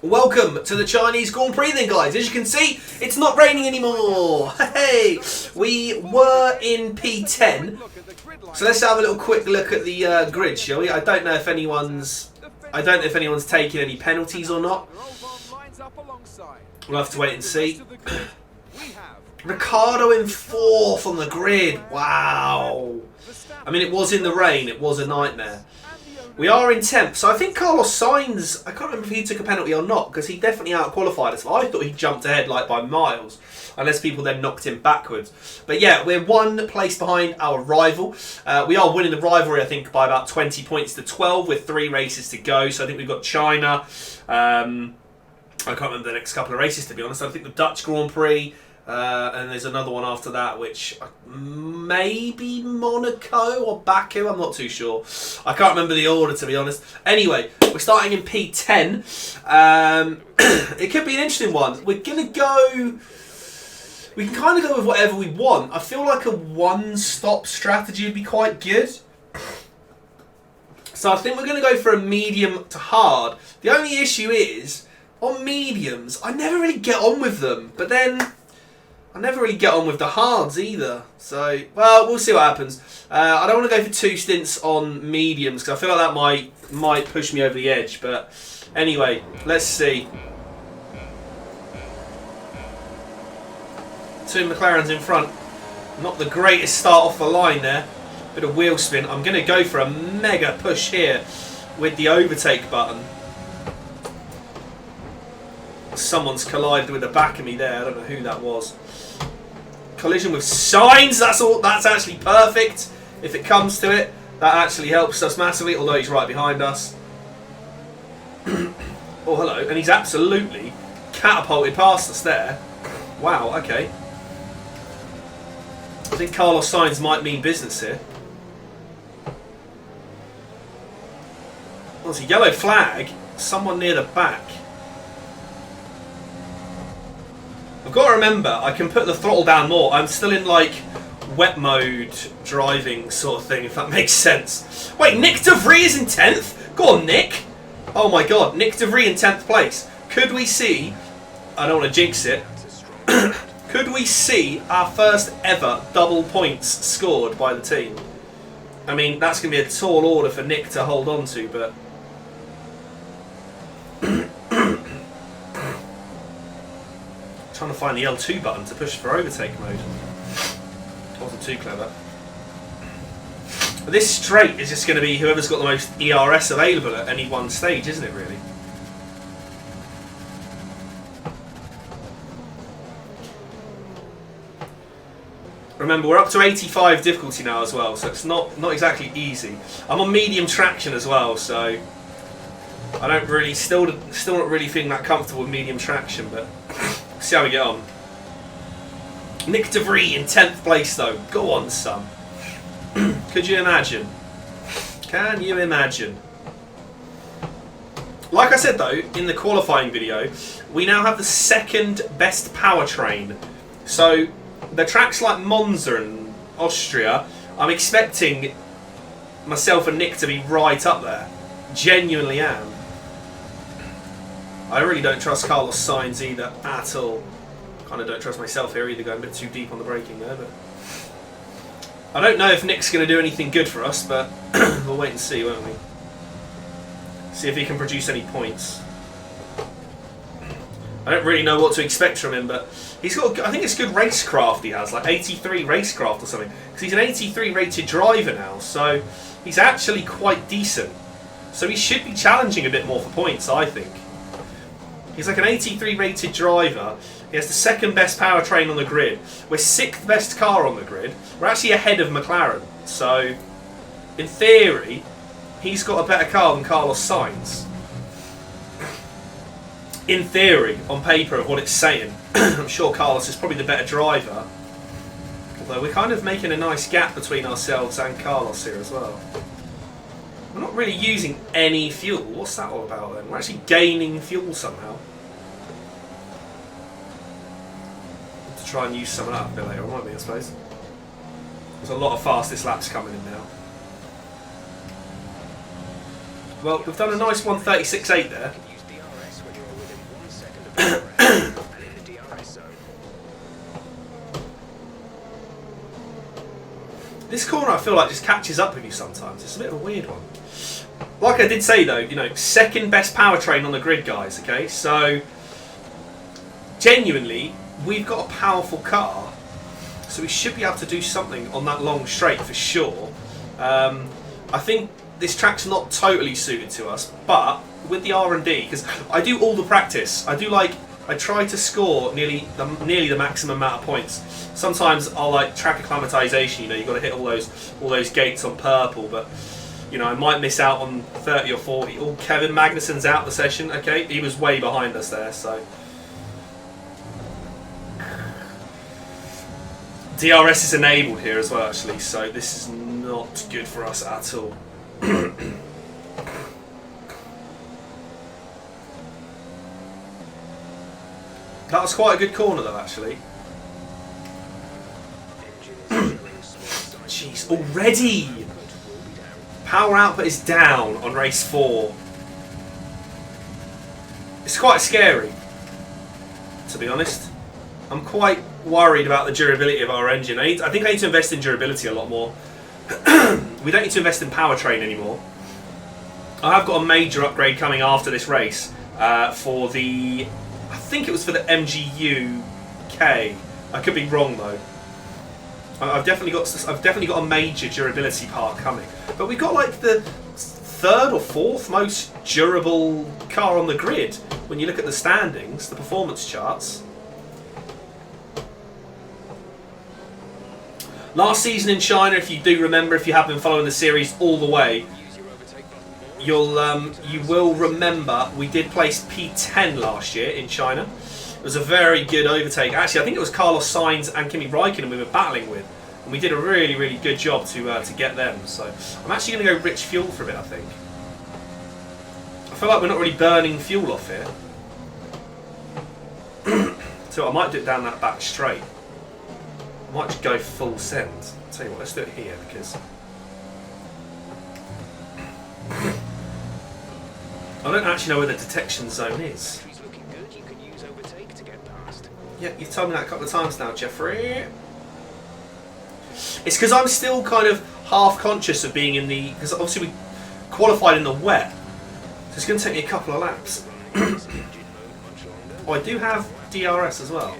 Welcome to the Chinese Grand Prix then, guys. As you can see, it's not raining anymore. Hey, we were in P10. So let's have a little quick look at the grid, shall we? I don't know if anyone's taking any penalties or not. We'll have to wait and see. Ricciardo in 4th on the grid. Wow. I mean, it was in the rain. It was a nightmare. We are in 10th, so I think Carlos Sainz, I can't remember if he took a penalty or not, because he definitely out-qualified us. I thought he jumped ahead like by miles, unless people then knocked him backwards. But yeah, we're 1 place behind our rival. We are winning the rivalry, I think, by about 20 points to 12 with 3 races to go. So I think we've got China. I can't remember the next couple of races, to be honest. I think the Dutch Grand Prix. And there's another one after that, which maybe Monaco or Baku, I'm not too sure. I can't remember the order, to be honest. Anyway, we're starting in P10. It could be an interesting one. We're going to go... We can kind of go with whatever we want. I feel like a one-stop strategy would be quite good. So I think we're going to go for a medium to hard. The only issue is, on mediums, I never really get on with them. But then... I never really get on with the hards either. So, well, we'll see what happens. I don't want to go for 2 stints on mediums because I feel like that might push me over the edge. But anyway, let's see. 2 McLarens in front. Not the greatest start off the line there. Bit of wheel spin. I'm going to go for a mega push here with the overtake button. Someone's collided with the back of me there. I don't know who that was. Collision with Sainz. That's actually perfect. If it comes to it, that actually helps us massively. Although he's right behind us. Oh, hello, and he's absolutely catapulted past us there. Wow. Okay. I think Carlos Sainz might mean business here. Well, it's a yellow flag. Someone near the back. I've got to remember, I can put the throttle down more. I'm still in, like, wet mode driving sort of thing, if that makes sense. Wait, Nick De Vries is in 10th? Go on, Nick. Oh, my God. Nick De Vries in 10th place. Could we see... I don't want to jinx it. Could we see our first ever double points scored by the team? I mean, that's going to be a tall order for Nick to hold on to, but... Trying to find the L2 button to push for overtake mode. Wasn't too clever. But this straight is just going to be whoever's got the most ERS available at any one stage, isn't it, really? Remember, we're up to 85 difficulty now as well, so it's not exactly easy. I'm on medium traction as well, so I don't really still not really feeling that comfortable with medium traction, but. See how we get on. Nick De Vries in 10th place though. Go on, son. Could you imagine? Can you imagine? Like I said though, in the qualifying video, we now have the 2nd best powertrain. So, the tracks like Monza and Austria, I'm expecting myself and Nick to be right up there. Genuinely am. I really don't trust Carlos Sainz either, at all. Kind of don't trust myself here either, going a bit too deep on the braking there. But I don't know if Nick's going to do anything good for us, but we'll wait and see, won't we? See if he can produce any points. I don't really know what to expect from him, but he's got, I think it's good racecraft he has, like 83 racecraft or something. Because he's an 83 rated driver now, so he's actually quite decent. So he should be challenging a bit more for points, I think. He's like an 83 rated driver. He has the 2nd best powertrain on the grid. We're 6th best car on the grid. We're actually ahead of McLaren. So, in theory, he's got a better car than Carlos Sainz. In theory, on paper, of what it's saying. I'm sure Carlos is probably the better driver. Although we're kind of making a nice gap between ourselves and Carlos here as well. We're not really using any fuel. What's that all about then? We're actually gaining fuel somehow. To try and use some of that a bit later on, won't we, I suppose? There's a lot of fastest laps coming in now. Well, we've done a nice 136.8 there. This corner I feel like just catches up with you sometimes. It's a bit of a weird one. Like I did say though, you know, second best powertrain on the grid, guys, okay? So, genuinely, we've got a powerful car, so we should be able to do something on that long straight for sure. I think this track's not totally suited to us, but with the R&D, because I do all the practice, I try to score nearly the maximum amount of points. Sometimes I'll like track acclimatization, you know, you've got to hit all those gates on purple, but you know, I might miss out on 30 or 40. Oh, Kevin Magnussen's out the session, okay, he was way behind us there, so. DRS is enabled here as well actually, so this is not good for us at all. That was quite a good corner though, actually. Jeez, already! Power output is down on race 4. It's quite scary, to be honest. I'm quite worried about the durability of our engine. I think I need to invest in durability a lot more. We don't need to invest in powertrain anymore. I have got a major upgrade coming after this race for the... I think it was for the MGU K. I could be wrong though. I've definitely got a major durability part coming. But we've got like the third or fourth most durable car on the grid when you look at the standings, the performance charts. Last season in China, if you do remember, if you have been following the series all the way, you will remember we did place P10 last year in China. It was a very good overtake. Actually, I think it was Carlos Sainz and Kimi Raikkonen we were battling with, and we did a really, really good job to get them. So I'm actually going to go rich fuel for a bit, I think. I feel like we're not really burning fuel off here. So I might do it down that back straight. I might just go full send. I'll tell you what, let's do it here because... I don't actually know where the detection zone is. Yeah, you've told me that a couple of times now, Jeffrey. It's because I'm still kind of half conscious of being in the... Because obviously we qualified in the wet. So it's going to take me a couple of laps. Oh, I do have DRS as well.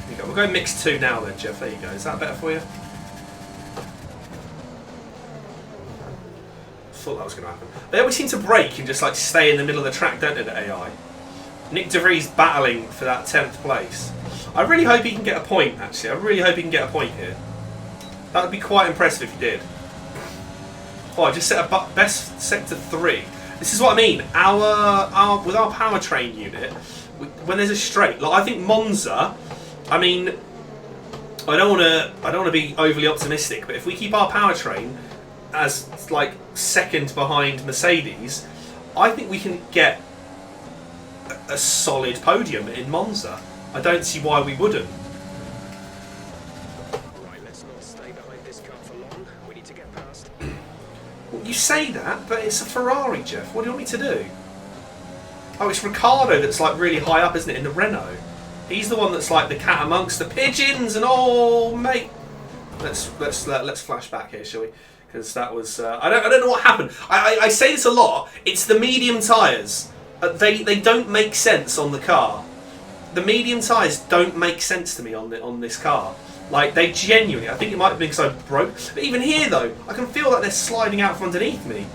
There you go. We'll go mix 2 now then, Jeff. There you go. Is that better for you? Thought that was going to happen. They always seem to break and just like stay in the middle of the track, don't they, the AI? Nick De Vries battling for that 10th place. I really hope he can get a point, actually. I really hope he can get a point here. That would be quite impressive if he did. Oh, I just set a best sector 3. This is what I mean. With our powertrain unit, when there's a straight, like I think Monza, I mean, I don't want to be overly optimistic, but if we keep our powertrain as like second behind Mercedes, I think we can get a solid podium in Monza. I don't see why we wouldn't. Right, let's not stay behind this car for long. We need to get past. Well, you say that, but it's a Ferrari, Jeff. What do you want me to do? Oh, it's Ricciardo that's like really high up, isn't it, in the Renault? He's the one that's like the cat amongst the pigeons and all, mate. Let's flash back here, shall we? Because that was I don't know what happened. I say this a lot. It's the medium tyres. They don't make sense on the car. The medium tyres don't make sense to me on this car. Like they genuinely. I think it might have been because I broke. But even here though, I can feel like they're sliding out from underneath me,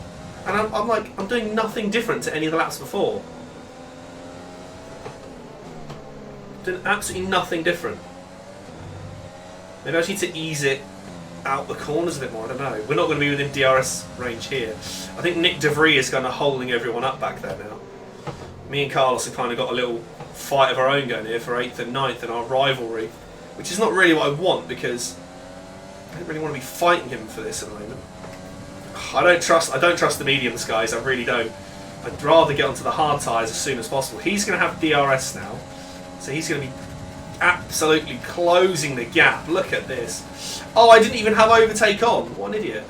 and I'm doing nothing different to any of the laps before. Doing absolutely nothing different. Maybe I just need to ease it out the corners a bit more, I don't know. We're not going to be within DRS range here. I think Nick De Vries is kind of holding everyone up back there now. Me and Carlos have kind of got a little fight of our own going here for 8th and 9th in our rivalry, which is not really what I want because I don't really want to be fighting him for this at the moment. I don't trust the mediums, guys, I really don't. I'd rather get onto the hard tyres as soon as possible. He's going to have DRS now, so he's going to be absolutely closing the gap. Look at this. Oh, I didn't even have overtake on. What an idiot.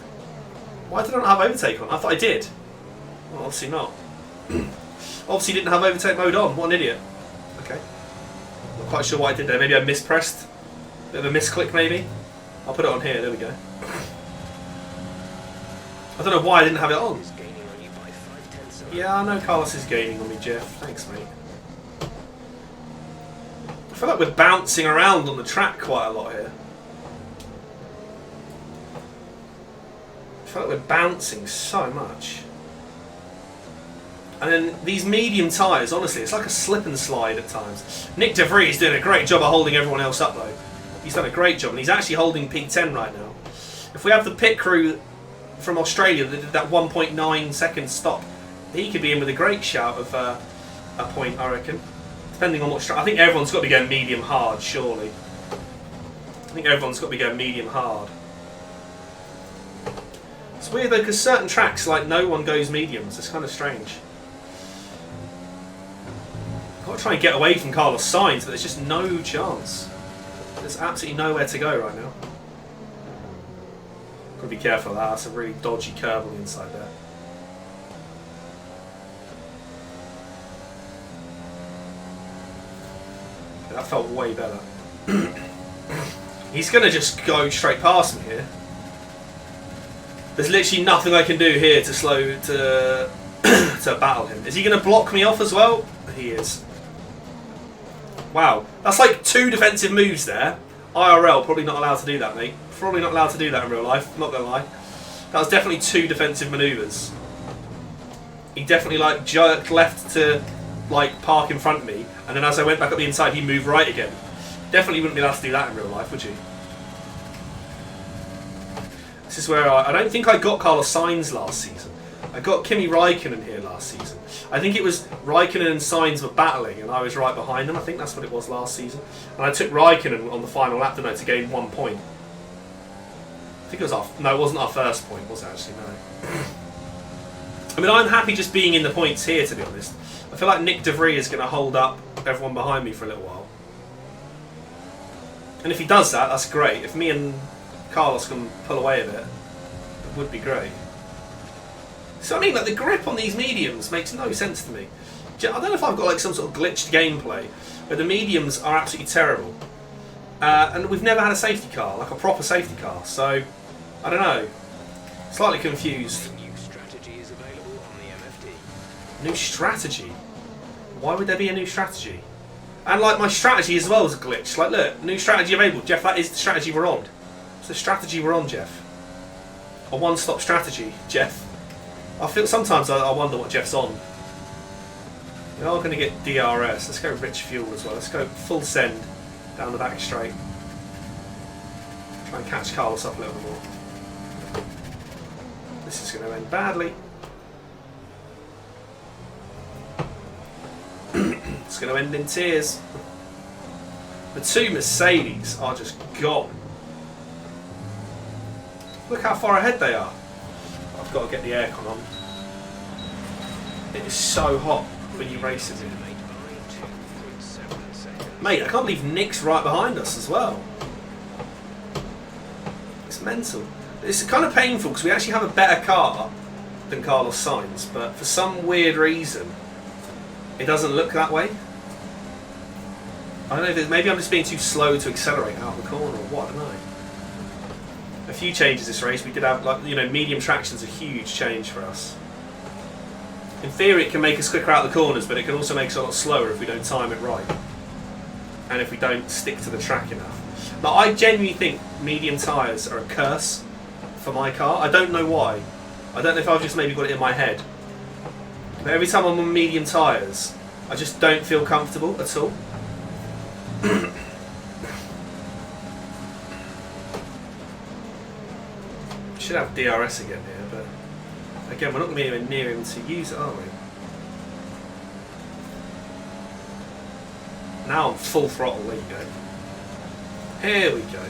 Why did I not have overtake on? I thought I did. Well, obviously not. Obviously didn't have overtake mode on. What an idiot. Okay. Not quite sure what I did there. Maybe I mispressed. Bit of a misclick maybe. I'll put it on here. There we go. I don't know why I didn't have it on. Is gaining on you by 0.5. Yeah, I know Carlos is gaining on me, Jeff. Thanks, mate. I feel like we're bouncing around on the track quite a lot here. I feel like we're bouncing so much. And then these medium tyres, honestly, it's like a slip and slide at times. Nick De Vries doing a great job of holding everyone else up, though. He's done a great job, and he's actually holding P10 right now. If we have the pit crew from Australia that did that 1.9 second stop, he could be in with a great shout of a point, I reckon. Depending on what I think everyone's got to be going medium hard, surely. I think everyone's got to be going medium hard. It's weird though, because certain tracks, like no one goes mediums. It's kind of strange. I've got to try and get away from Carlos Sainz, but there's just no chance. There's absolutely nowhere to go right now. Got to be careful of that. That's a really dodgy curve on the inside there. Yeah, that felt way better. He's going to just go straight past me here. There's literally nothing I can do here to slow to battle him. Is he going to block me off as well? He is. Wow, that's like 2 defensive moves there. IRL, probably not allowed to do that, mate. Probably not allowed to do that in real life, not gonna lie. That was definitely 2 defensive manoeuvres. He definitely like jerked left to like park in front of me, and then as I went back up the inside, he moved right again. Definitely wouldn't be allowed to do that in real life, would you? This is where I don't think I got Carlos Sainz last season. I got Kimi Raikkonen here last season. I think it was Raikkonen and Sainz were battling and I was right behind them. I think that's what it was last season. And I took Raikkonen on the final lap, didn't I, to gain 1 point. I think it was no, it wasn't our first point, was it actually? No. I mean, I'm happy just being in the points here, to be honest. I feel like Nick De Vries is going to hold up everyone behind me for a little while. And if he does that, that's great. If me and Carlos can pull away a bit, it would be great. So I mean, like the grip on these mediums makes no sense to me. I don't know if I've got like some sort of glitched gameplay, but the mediums are absolutely terrible. And we've never had a safety car, like a proper safety car. So I don't know. Slightly confused. A new strategy is available on the MFD. New strategy? Why would there be a new strategy? And like my strategy as well is glitched. Like look, new strategy available. Jeff, that is the strategy we're on. It's the strategy we're on, Jeff. A one-stop strategy, Jeff. I feel sometimes I wonder what Jeff's on. We are going to get DRS. Let's go rich fuel as well. Let's go full send down the back straight. Try and catch Carlos up a little bit more. This is going to end badly. It's going to end in tears. The 2 Mercedes are just gone. Look how far ahead they are. I've got to get the aircon on. It is so hot when you race it. Mate, I can't believe Nick's right behind us as well. It's mental. It's kind of painful because we actually have a better car than Carlos Sainz, but for some weird reason, it doesn't look that way. I don't know if maybe I'm just being too slow to accelerate out of the corner or what, I don't know. A few changes this race. We did have, like, you know, medium traction's a huge change for us. In theory, it can make us quicker out of the corners, but it can also make us a lot slower if we don't time it right, and if we don't stick to the track enough. But I genuinely think medium tyres are a curse for my car. I don't know why. I don't know if I've just maybe got it in my head. But every time I'm on medium tyres, I just don't feel comfortable at all. Should have DRS again here, but again, we're not going to be anywhere near him to use it, are we? Now I'm full throttle, there you go. Here we go.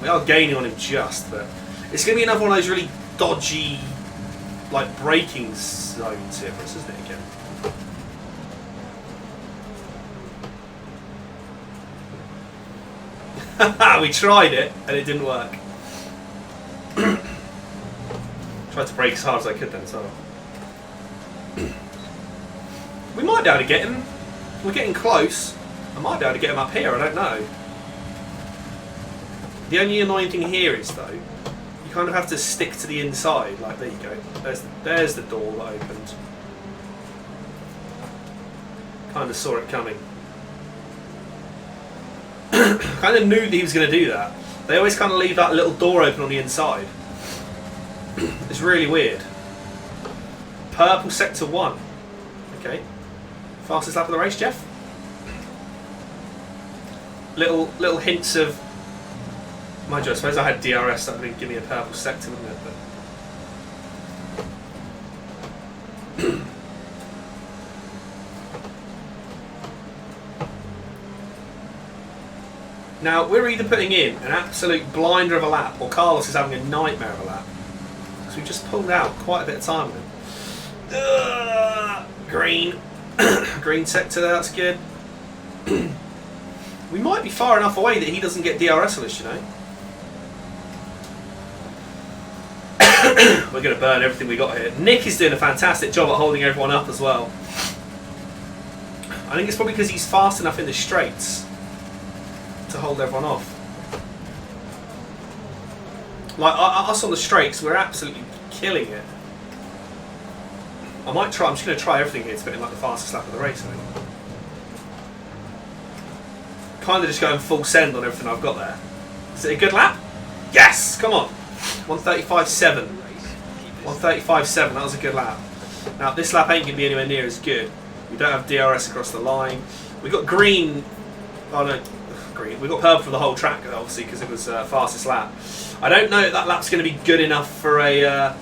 We are gaining on him just, but it's going to be another one of those really dodgy, like, braking zones here for us, isn't it, again? We tried it and it didn't work. Tried to brake as hard as I could then, so we might be able to get him. We're getting close. I might be able to get him up here, I don't know. The only annoying thing here is, though, you kind of have to stick to the inside. Like, there you go. There's the door that opened. Kind of saw it coming. Kind of knew that he was going to do that. They always kind of leave that little door open on the inside. It's really weird. Purple sector 1. Okay. Fastest lap of the race, Jeff. Little hints of. Mind you, I suppose I had DRS, that would give me a purple sector, wouldn't it? But now, we're either putting in an absolute blinder of a lap, or Carlos is having a nightmare of a lap. Because we just pulled out quite a bit of time with him. Green. Green sector, that's good. We might be far enough away that he doesn't get DRS on us, you know. We're going to burn everything we got here. Nick is doing a fantastic job at holding everyone up as well. I think it's probably because he's fast enough in the straights to hold everyone off. Like us on the straights, we're absolutely killing it. I'm just going to try everything here to put in like the fastest lap of the race, I think. Kind of just going full send on everything I've got there. Is it a good lap? Yes! Come on! 135.7. 135.7, that was a good lap. Now, this lap ain't going to be anywhere near as good. We don't have DRS across the line. We got green. Oh no, green. We got purple for the whole track, obviously, because it was fastest lap. I don't know if that lap's going to be good enough for a.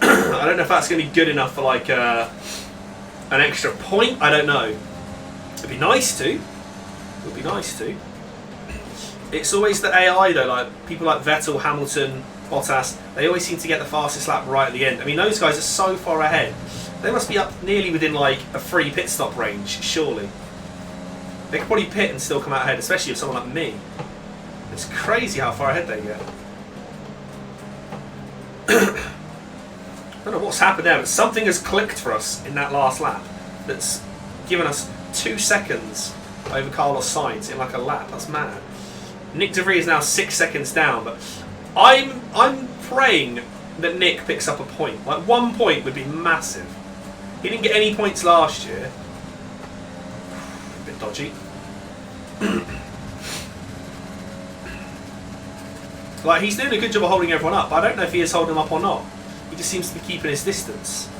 I don't know if that's going to be good enough for like an extra point. I don't know. It'd be nice to. It would be nice to. It's always the AI though, like people like Vettel, Hamilton, Bottas. They always seem to get the fastest lap right at the end. I mean, those guys are so far ahead. They must be up nearly within like a free pit stop range, surely. They could probably pit and still come out ahead, especially if someone like me. It's crazy how far ahead they get. I don't know what's happened there, but something has clicked for us in that last lap that's given us 2 seconds over Carlos Sainz in like a lap. That's mad. Nick De Vries is now 6 seconds down, but I'm praying that Nick picks up a point. Like 1 point would be massive. He didn't get any points last year. A bit dodgy. Like he's doing a good job of holding everyone up. I don't know if he is holding them up or not. He just seems to be keeping his distance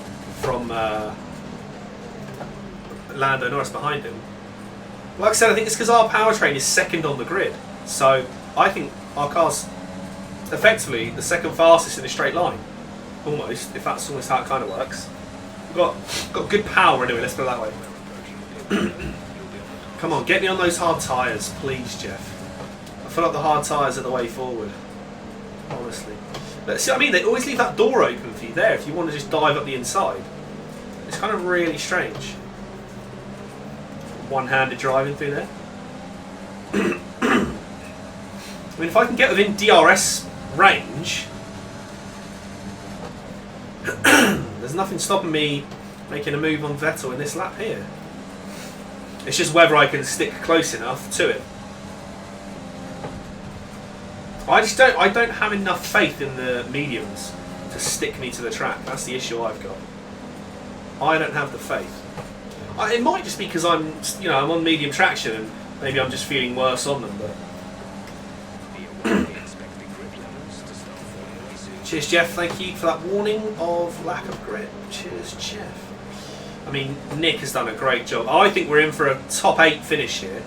from Lando Norris behind him. Like I said, I think it's because our powertrain is second on the grid. So I think our car's effectively the second fastest in a straight line. Almost, if that's almost how it kind of works. We've got good power anyway, let's put it that way. Come on, get me on those hard tyres, please, Jeff. I feel like the hard tyres are the way forward. Honestly. But see what I mean? They always leave that door open for you there if you want to just dive up the inside. It's kind of really strange. One-handed driving through there. I mean, if I can get within DRS range, there's nothing stopping me making a move on Vettel in this lap here. It's just whether I can stick close enough to it. I don't have enough faith in the mediums to stick me to the track. That's the issue I've got. I don't have the faith. It might just be because I'm on medium traction and maybe I'm just feeling worse on them. But cheers, Jeff. Thank you for that warning of lack of grip. Cheers, Jeff. I mean, Nick has done a great job. I think we're in for a top 8 finish here,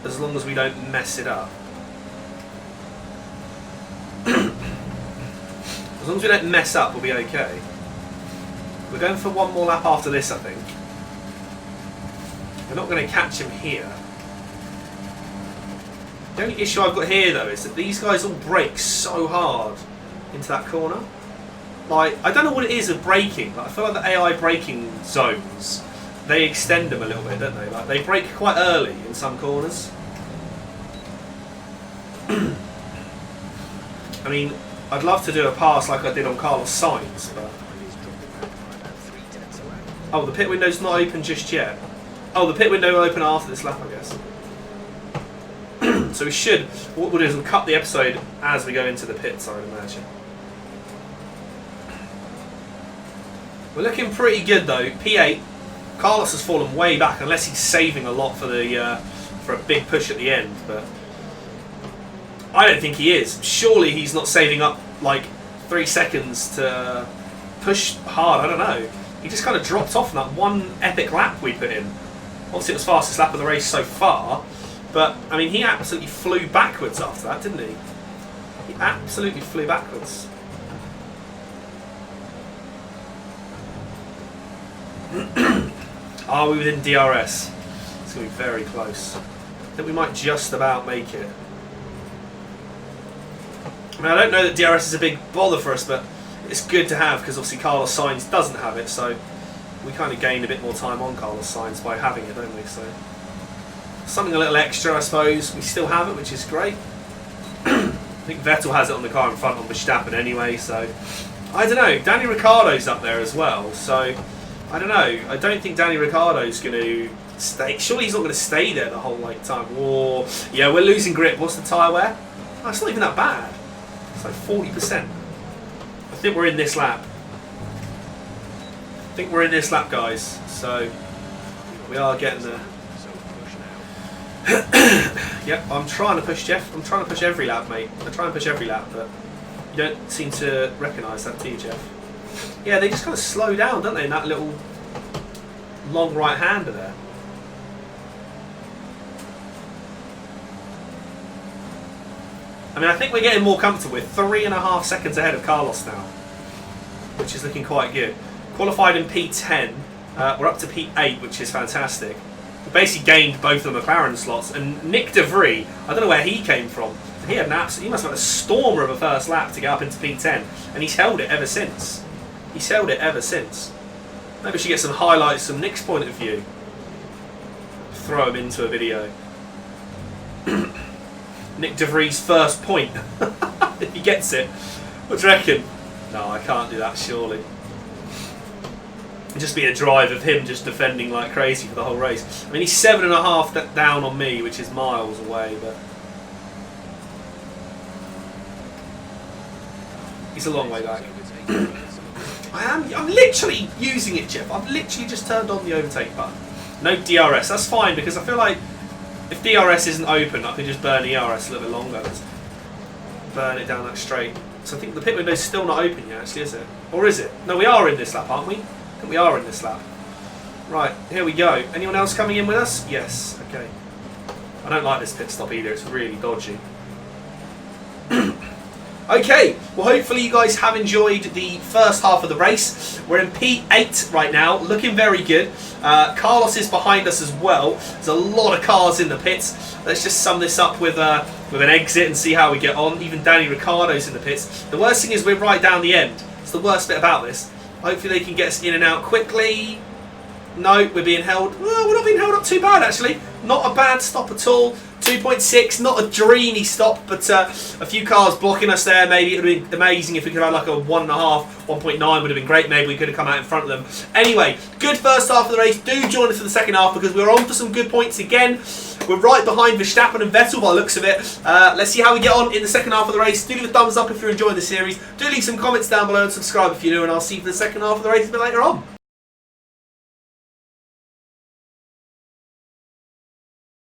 as long as we don't mess it up. As long as we don't mess up, we'll be okay. We're going for one more lap after this, I think. We're not going to catch him here. The only issue I've got here, though, is that these guys all brake so hard into that corner. Like, I don't know what it is of braking. Like, I feel like the AI braking zones, they extend them a little bit, don't they? Like, they brake quite early in some corners. I mean, I'd love to do a pass like I did on Carlos Sainz, but... Oh, the pit window's not open just yet. Oh, the pit window will open after this lap, I guess. So we should, what we'll do is we'll cut the episode as we go into the pits, I would imagine. We're looking pretty good though. P8. Carlos has fallen way back unless he's saving a lot for the for a big push at the end, but I don't think he is. Surely he's not saving up like 3 seconds to push hard. I don't know. He just kind of dropped off in that one epic lap we put in. Obviously it was fastest lap of the race so far, but I mean he absolutely flew backwards after that, didn't he? He absolutely flew backwards. Are we within DRS? It's going to be very close. I think we might just about make it. I mean, I don't know that DRS is a big bother for us, but it's good to have because obviously Carlos Sainz doesn't have it, so we kind of gain a bit more time on Carlos Sainz by having it, don't we? So something a little extra, I suppose. We still have it, which is great. I think Vettel has it on the car in front on Verstappen anyway, so I don't know. Danny Ricciardo's up there as well, so I don't know. I don't think Danny Ricciardo's going to stay. Surely he's not going to stay there the whole time. Or yeah, we're losing grip. What's the tyre wear? Oh, it's not even that bad. It's like 40%. I think we're in this lap. I think we're in this lap, guys. So we are getting there. Yep, I'm trying to push Jeff. I'm trying to push every lap, mate. I try and push every lap, but you don't seem to recognise that, do you, Jeff? Yeah, they just kind of slow down, don't they, in that little long right-hander there. I mean, I think we're getting more comfortable. We're 3.5 seconds ahead of Carlos now, which is looking quite good. Qualified in P10, we're up to P8, which is fantastic. We basically gained both of the McLaren slots, and Nick De Vries, I don't know where he came from. He had he must have had a stormer of a first lap to get up into P10, and he's held it ever since. He's held it ever since. Maybe we should get some highlights from Nick's point of view. Throw him into a video. Nick De Vries' first point. If he gets it. What do you reckon? No, I can't do that, surely. It'd just be a drive of him just defending like crazy for the whole race. I mean, he's 7.5 down on me, which is miles away, but he's a long way back. I'm literally using it, Jeff. I've literally just turned on the overtake button. No DRS. That's fine because I feel like if DRS isn't open, I can just burn ERS a little bit longer. Just burn it down that straight. So I think the pit window's still not open yet, actually, is it? Or is it? No, we are in this lap, aren't we? I think we are in this lap. Right, here we go. Anyone else coming in with us? Yes. Okay. I don't like this pit stop either. It's really dodgy. Okay, well hopefully you guys have enjoyed the first half of the race. We're in P8 right now, looking very good. Carlos is behind us as well. There's a lot of cars in the pits. Let's just sum this up with an exit and see how we get on. Even Danny Ricciardo's in the pits. The worst thing is we're right down the end. It's the worst bit about this. Hopefully they can get us in and out quickly. No, we're being held. Well, we're not being held up too bad actually. Not a bad stop at all. 2.6, not a dreamy stop, but a few cars blocking us there. Maybe it would have been amazing if we could have had like a 1.5, 1.9 would have been great. Maybe we could have come out in front of them. Anyway, good first half of the race. Do join us for the second half because we're on for some good points again. We're right behind Verstappen and Vettel by the looks of it. Let's see how we get on in the second half of the race. Do leave a thumbs up if you're enjoying the series. Do leave some comments down below and subscribe if you're new, and I'll see you for the second half of the race a bit later on.